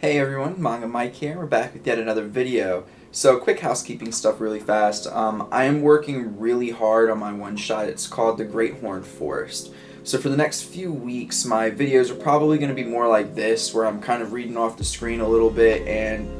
Hey everyone, Manga Mike here. We're back with yet another video. So, quick housekeeping stuff really fast. I am working really hard on my one-shot. It's called The Great Horned Forest. So for the next few weeks, my videos are probably going to be more like this, where I'm kind of reading off the screen a little bit and,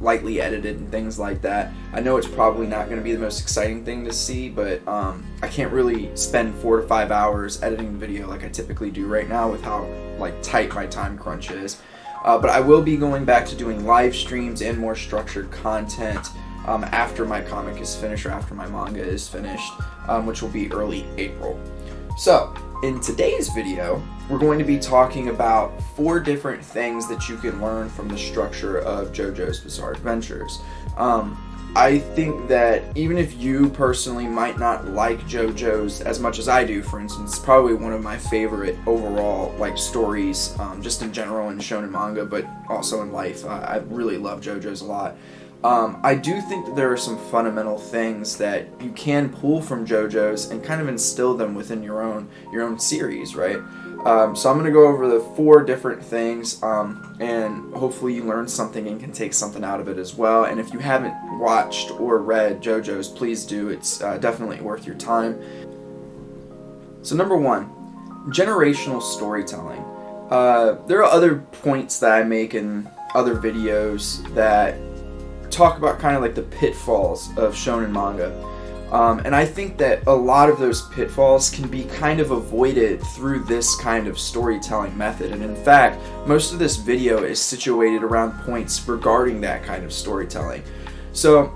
lightly edited and things like that. I know it's probably not going to be the most exciting thing to see, but I can't really spend 4 to 5 hours editing the video like I typically do right now with how tight my time crunch is. But I will be going back to doing live streams and more structured content after my comic is finished or after my manga is finished, which will be early April. So, in today's video, we're going to be talking about 4 different things that you can learn from the structure of JoJo's Bizarre Adventures. I think that even if you personally might not like JoJo's as much as I do, for instance, it's probably one of my favorite overall stories, just in general in shonen manga, but also in life. I really love JoJo's a lot. I do think that there are some fundamental things that you can pull from JoJo's and kind of instill them within your own series, right? So I'm going to go over the 4 different things, and hopefully you learn something and can take something out of it as well. And if you haven't watched or read JoJo's, please do. It's definitely worth your time. So number 1, generational storytelling. There are other points that I make in other videos that talk about kind of the pitfalls of shonen manga. And I think that a lot of those pitfalls can be kind of avoided through this kind of storytelling method. And in fact, most of this video is situated around points regarding that kind of storytelling. So,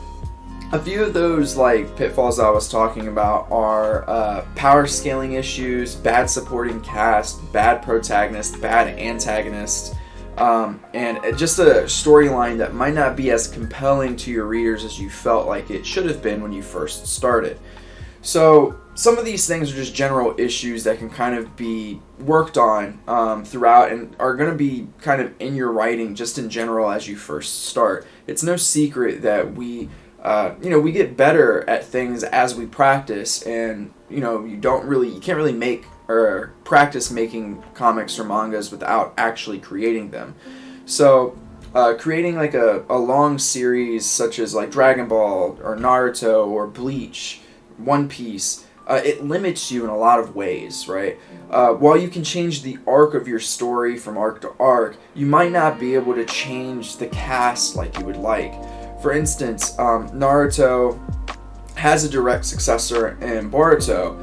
a few of those pitfalls I was talking about are power scaling issues, bad supporting cast, bad protagonist, bad antagonist, and just a storyline that might not be as compelling to your readers as you felt like it should have been when you first started. So some of these things are just general issues that can kind of be worked on throughout and are going to be kind of in your writing just in general as you first start. It's no secret that we get better at things as we practice, and you can't really make or practice making comics or mangas without actually creating them. So creating a long series such as Dragon Ball or Naruto or Bleach, One Piece, it limits you in a lot of ways, right? While you can change the arc of your story from arc to arc, you might not be able to change the cast like you would like. For instance, Naruto has a direct successor in Boruto,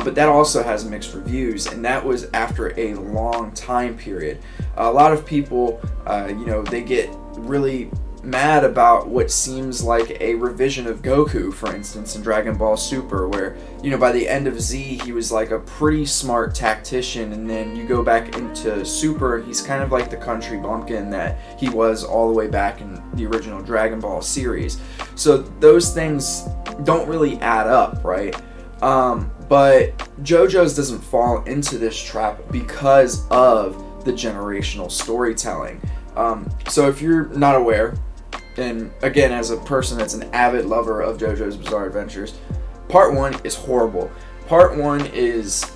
but that also has mixed reviews, and that was after a long time period. A lot of people, they get really mad about what seems like a revision of Goku, for instance, in Dragon Ball Super, where, by the end of Z, he was a pretty smart tactician, and then you go back into Super, and he's kind of like the country bumpkin that he was all the way back in the original Dragon Ball series. So those things don't really add up, right? But JoJo's doesn't fall into this trap because of the generational storytelling. So if you're not aware, and again, as a person that's an avid lover of JoJo's Bizarre Adventures, Part 1 is horrible. Part 1 is,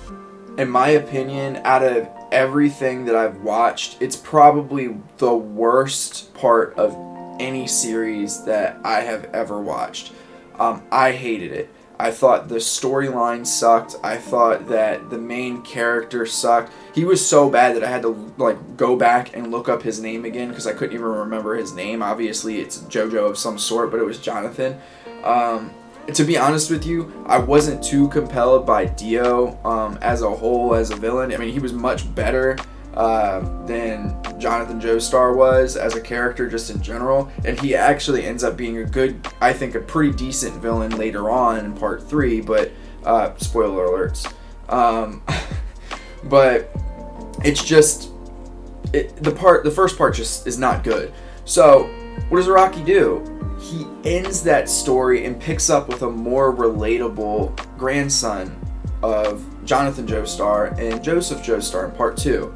in my opinion, out of everything that I've watched, it's probably the worst part of any series that I have ever watched. I hated it. I thought the storyline sucked. I thought that the main character sucked. He was so bad that I had to go back and look up his name again because I couldn't even remember his name. Obviously, it's JoJo of some sort, but it was Jonathan. To be honest with you, I wasn't too compelled by Dio as a whole, as a villain. I mean, he was much better than Jonathan Joestar was as a character just in general, and he actually ends up being a pretty decent villain later on in Part 3, but spoiler alerts. But it's just the first part just is not good. So what does Araki do? He ends that story and picks up with a more relatable grandson of Jonathan Joestar and Joseph Joestar in Part 2.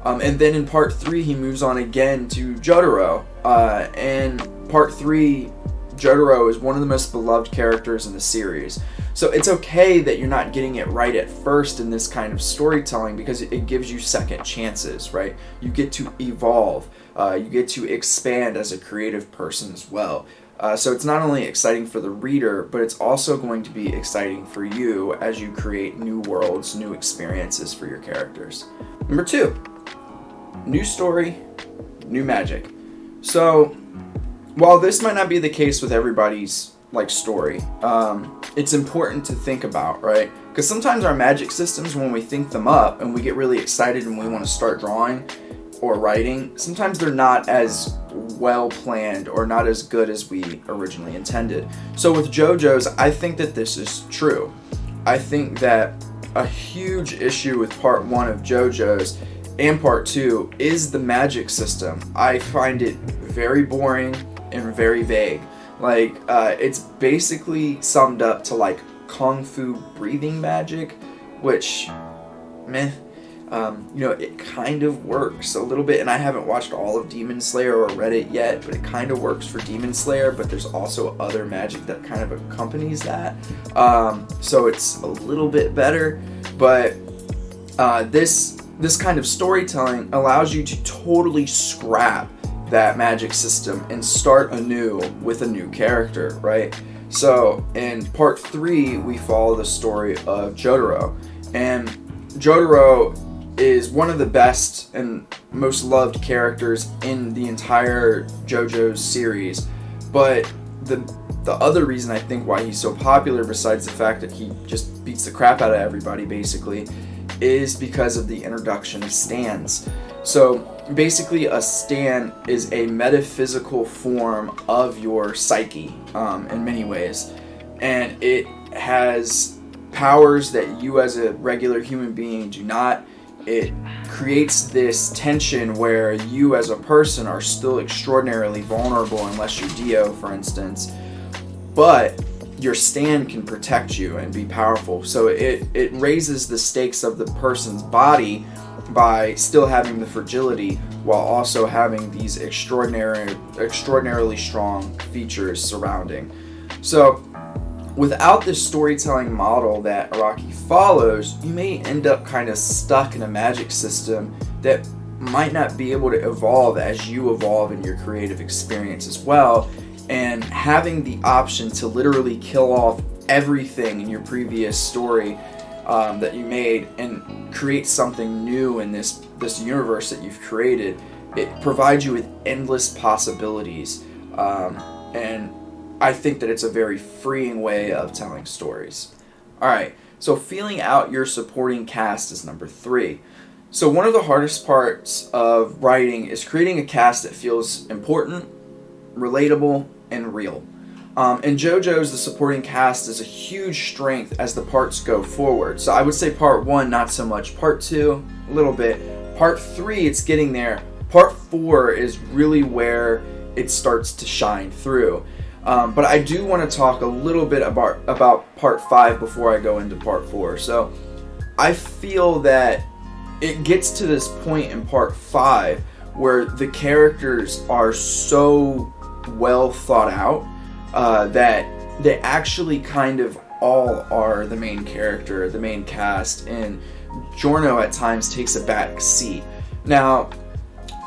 And then in Part 3, he moves on again to Jotaro. And Part 3, Jotaro is one of the most beloved characters in the series. So it's okay that you're not getting it right at first in this kind of storytelling, because it gives you second chances, right? You get to evolve. You get to expand as a creative person as well. So it's not only exciting for the reader, but it's also going to be exciting for you as you create new worlds, new experiences for your characters. Number 2, new story, new magic. So while this might not be the case with everybody's story, it's important to think about, right? Because sometimes our magic systems, when we think them up and we get really excited and we want to start drawing or writing, sometimes they're not as well planned or not as good as we originally intended. So with JoJo's, I think that this is true. I think that a huge issue with part 1 of JoJo's and part 2 is the magic system. I find it very boring and very vague. It's basically summed up to kung fu breathing magic, which, meh. It kind of works a little bit, and I haven't watched all of Demon Slayer or read it yet, but it kind of works for Demon Slayer, but there's also other magic that kind of accompanies that, so it's a little bit better, but this kind of storytelling allows you to totally scrap that magic system and start anew with a new character, right? So in part 3, we follow the story of Jotaro, and Jotaro is one of the best and most loved characters in the entire JoJo's series, but the other reason I think why he's so popular, besides the fact that he just beats the crap out of everybody basically, is because of the introduction of stands. So basically a stand is a metaphysical form of your psyche in many ways, and it has powers that you as a regular human being do not. It creates this tension where you as a person are still extraordinarily vulnerable, unless you're Dio, for instance, but your stand can protect you and be powerful. So it raises the stakes of the person's body by still having the fragility while also having these extraordinarily strong features surrounding. So without this storytelling model that Araki follows, you may end up kind of stuck in a magic system that might not be able to evolve as you evolve in your creative experience as well, and having the option to literally kill off everything in your previous story that you made and create something new in this universe that you've created, it provides you with endless possibilities, and I think that it's a very freeing way of telling stories. Alright, so feeling out your supporting cast is number 3. So one of the hardest parts of writing is creating a cast that feels important, relatable, and real. In JoJo's, the supporting cast is a huge strength as the parts go forward. So I would say part 1, not so much. Part 2, a little bit. Part 3, it's getting there. Part 4 is really where it starts to shine through. But I do want to talk a little bit about part 5 before I go into part 4. So I feel that it gets to this point in part 5 where the characters are so well thought out that they actually kind of all are the main character, the main cast, and Giorno at times takes a back seat. Now,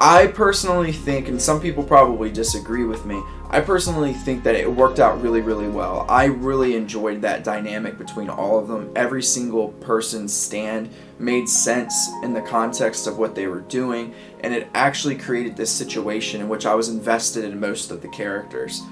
I personally think, and some people probably disagree with me, I personally think that it worked out really, really well. I really enjoyed that dynamic between all of them. Every single person's stand made sense in the context of what they were doing, and it actually created this situation in which I was invested in most of the characters.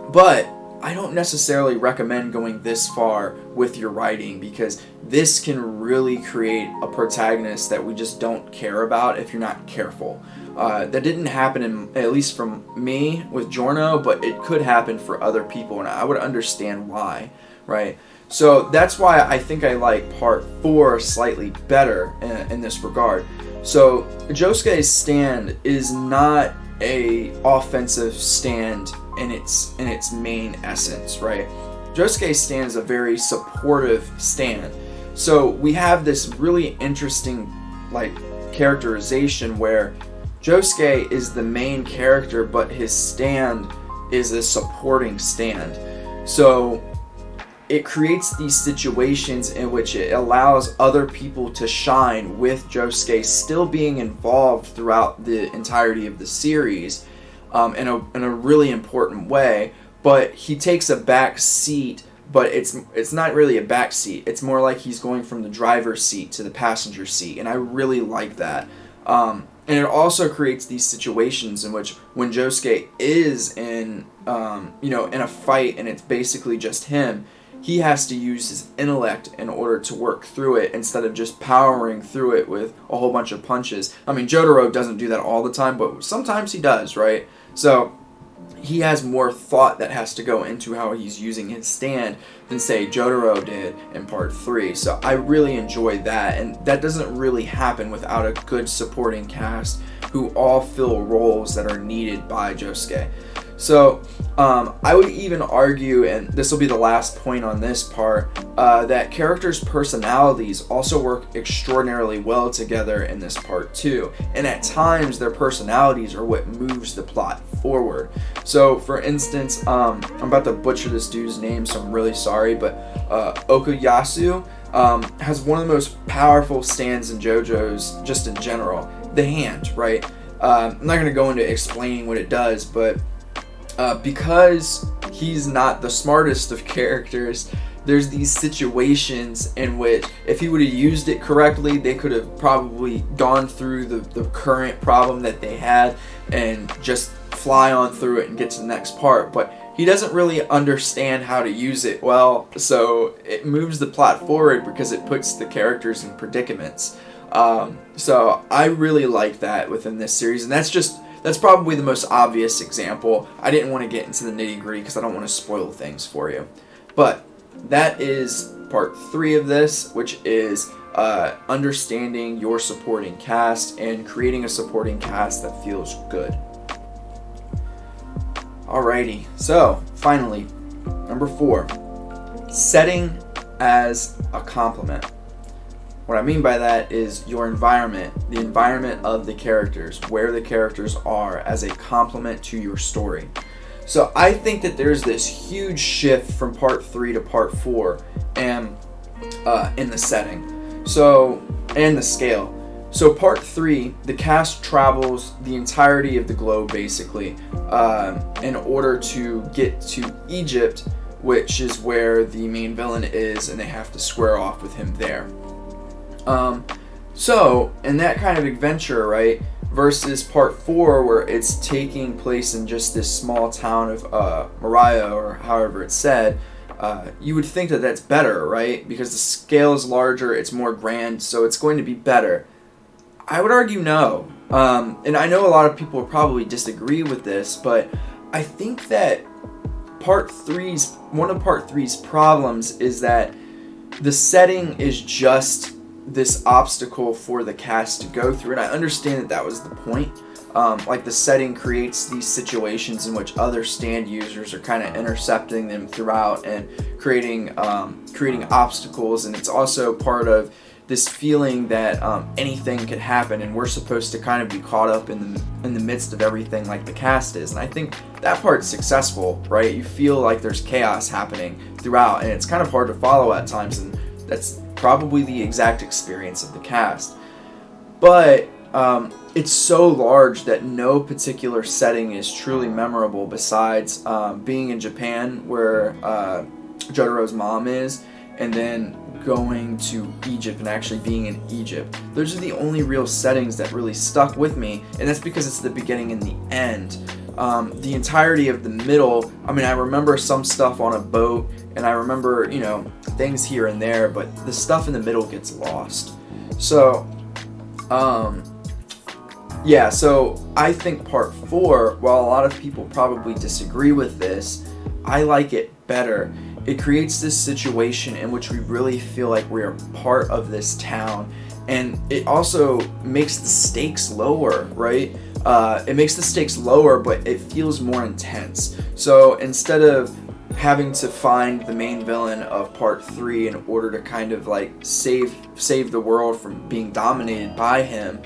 But I don't necessarily recommend going this far with your writing, because this can really create a protagonist that we just don't care about if you're not careful. That didn't happen, at least from me with Giorno, but it could happen for other people, and I would understand why, right? So that's why I think I like part 4 slightly better in this regard. So Josuke's stand is not a offensive stand in its main essence, right? Josuke's stand is a very supportive stand. So we have this really interesting characterization where Josuke is the main character, but his stand is a supporting stand. So it creates these situations in which it allows other people to shine, with Josuke still being involved throughout the entirety of the series in a really important way. But he takes a back seat, but it's not really a back seat. It's more like he's going from the driver's seat to the passenger seat, and I really like that. And it also creates these situations in which, when Josuke is in in a fight and it's basically just him, he has to use his intellect in order to work through it, instead of just powering through it with a whole bunch of punches. I mean, Jotaro doesn't do that all the time, but sometimes he does, right? So he has more thought that has to go into how he's using his stand than, say, Jotaro did in part 3. So I really enjoy that, and that doesn't really happen without a good supporting cast who all fill roles that are needed by Josuke. So I would even argue, and this will be the last point on this part, that characters' personalities also work extraordinarily well together in this part too. And at times, their personalities are what moves the plot forward. So, for instance, I'm about to butcher this dude's name, so I'm really sorry, but Okuyasu has one of the most powerful stands in JoJo's, just in general. The hand, right? I'm not going to go into explaining what it does, but because he's not the smartest of characters, there's these situations in which, if he would have used it correctly, they could have probably gone through the current problem that they had and just fly on through it and get to the next part. But he doesn't really understand how to use it well, so it moves the plot forward because it puts the characters in predicaments. So I really like that within this series, and that's probably the most obvious example. I didn't want to get into the nitty-gritty because I don't want to spoil things for you. But that is part 3 of this, which is understanding your supporting cast and creating a supporting cast that feels good. Alrighty, so finally, number 4, setting as a complement. What I mean by that is your environment, the environment of the characters, where the characters are, as a complement to your story. So I think that there's this huge shift from part 3 to part 4 and in the setting. So, and the scale. So part 3, the cast travels the entirety of the globe basically in order to get to Egypt, which is where the main villain is, and they have to square off with him there. So, in that kind of adventure, right, versus part 4, where it's taking place in just this small town of Mariah, or however it's said, you would think that that's better, right? Because the scale is larger, it's more grand, so it's going to be better. I would argue no. And I know a lot of people will probably disagree with this, but I think that one of part 3's problems is that the setting is just this obstacle for the cast to go through, and I understand that was the point. Like, the setting creates these situations in which other stand users are kind of intercepting them throughout and creating obstacles, and it's also part of this feeling that anything could happen, and we're supposed to kind of be caught up in the midst of everything, like the cast is. And I think that part's successful, right? You feel like there's chaos happening throughout, and it's kind of hard to follow at times, and that's probably the exact experience of the cast. But it's so large that no particular setting is truly memorable besides being in Japan, where Jotaro's mom is, and then going to Egypt and actually being in Egypt. Those are the only real settings that really stuck with me, and that's because it's the beginning and the end. The entirety of the middle, I mean, I remember some stuff on a boat, and I remember, things here and there, but the stuff in the middle gets lost. So, so I think part 4, while a lot of people probably disagree with this, I like it better. It creates this situation in which we really feel like we're part of this town, and it also makes the stakes lower, right? It makes the stakes lower, but it feels more intense. So instead of having to find the main villain of part 3 in order to kind of like save the world from being dominated by him,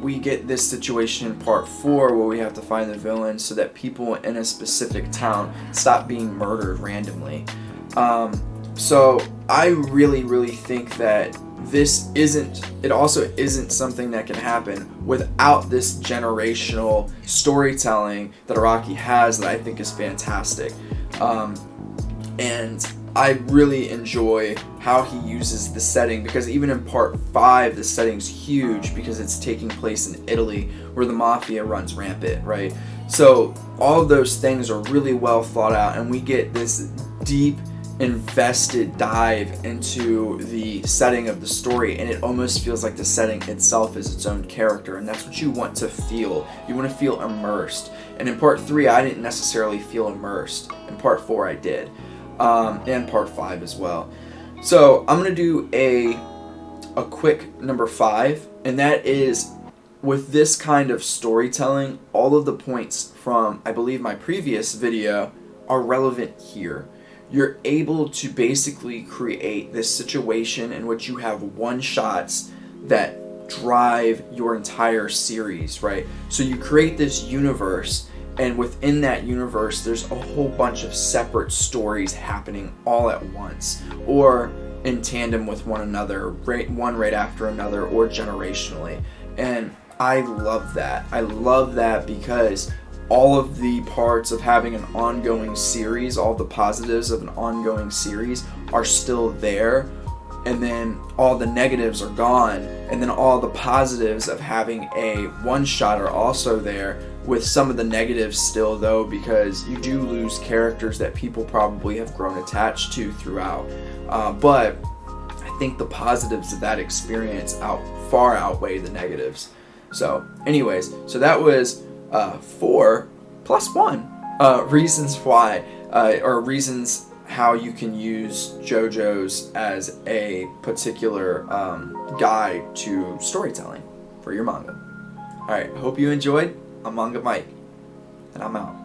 we get this situation in part 4 where we have to find the villain so that people in a specific town stop being murdered randomly. So I really think that it also isn't something that can happen without this generational storytelling that Araki has, that I think is fantastic. And I really enjoy how he uses the setting, because even in part 5 the setting's huge because it's taking place in Italy where the mafia runs rampant, right? So all of those things are really well thought out, and we get this deep invested dive into the setting of the story, and it almost feels like the setting itself is its own character, and that's what you want to feel. You want to feel immersed. And in part 3 I didn't necessarily feel immersed. In part 4 I did. And part 5 as well. So I'm going to do a quick number 5, and that is, with this kind of storytelling, all of the points from, I believe, my previous video are relevant here. You're able to basically create this situation in which you have one-shots that drive your entire series, right? So you create this universe, and within that universe there's a whole bunch of separate stories happening all at once, or in tandem with one another, one right after another, or generationally. And I love that. I love that because all of the parts of having an ongoing series, all the positives of an ongoing series are still there, and then all the negatives are gone, and then all the positives of having a one-shot are also there, with some of the negatives still though, because you do lose characters that people probably have grown attached to throughout. But I think the positives of that experience far outweigh the negatives. So anyways, so that was 4 plus 1 reasons why, or reasons how you can use JoJo's as a particular guide to storytelling for your manga. Alright, hope you enjoyed. I'm Manga Mike, and I'm out.